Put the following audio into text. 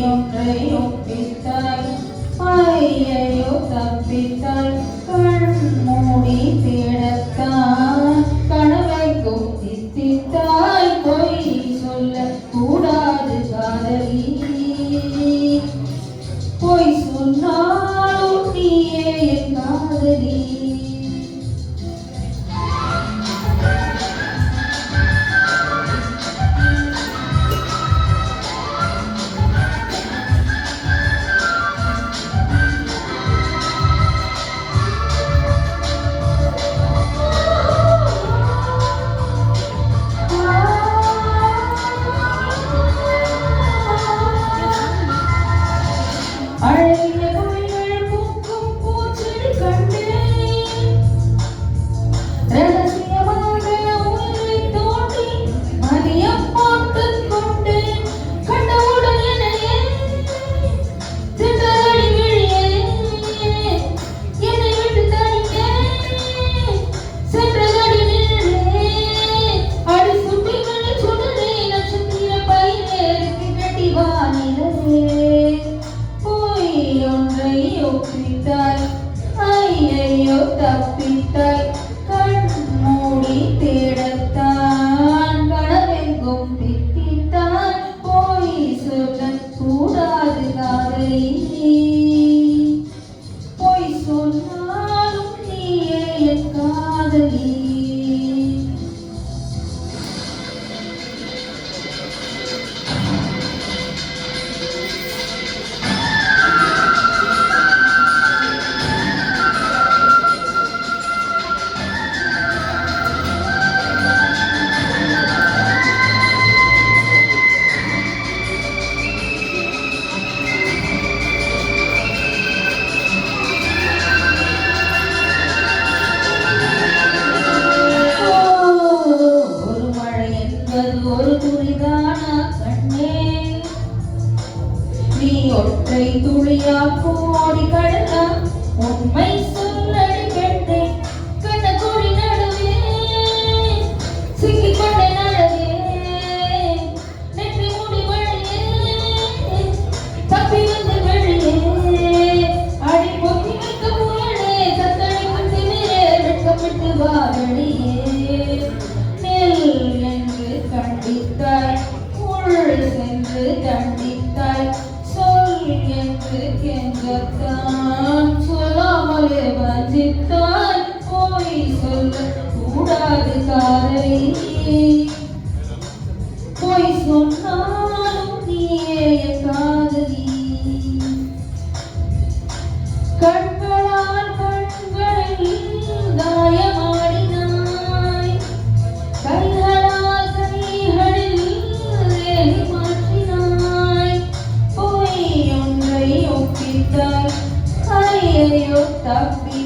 ஒன்றை ஒப்பித்தாய் ஐயையோ தப்பித்தாய் கண் மூடி தேடத்தான் கனவைக்கும் தித்தித்தாய் பொய் சொல்ல கூடாது காதலி பொய் சொன்னாலும் நீயே என் காதலி அழகிய மொழிகள் பூக்கும் பூச்செடி கண்டேன் ரகசியமாக உன்னை தோண்டி மதியம் போட்டுக் கொண்டேன் கண்டவுடன் என்னையே திண்டடி விழியே என்னை விட்டு தனியே சென்றதடி நின்றே அடி சுட்டி மணி சுடரே நட்சத்திர பயிருக்கு கட்டி வானிலே ஒன்றை ஒப்பித்தாய் ஐயையோ தப்பித்தாய் கண் மூடி தேடத்தான் கனவெங்கும் தித்தித்தான் போய் சொல்ல கூடாது காதலி போய் சொன்னாலும் நீயே என் காதலி ஒரு துளிதானா கண்ணே நீ ஒற்றை துளியா கோடி கடலா உண்மை சொல்லடி பெண்ணே கண்ண கோடி நடுவே சிக்கிக் கொண்ட நடுவே நெற்றி மூடி வழியே தப்பி வந்து வெளியே அடி பொத்தி வைக்க முயலே தத்தளிக்கும் திமிரே வெட்கப்பட்டு வாழடியே கண்டித்தாய் உள் சென்று கண்டித்தாய் சொல் என்று கெஞ்சத்தான் சொல்லாமலே வஞ்சித்தாய் போய் சொல்ல கூடாது காதலி போய் சொன்னாலும் நீயே காதலி கண்களால் கண்களில் காயமாடினாய் கைகளால் கைகளில் வேலி மாற்றினாய் பொய் ஒன்றை ஒப்பித்தாய் ஐயையோ தப்பி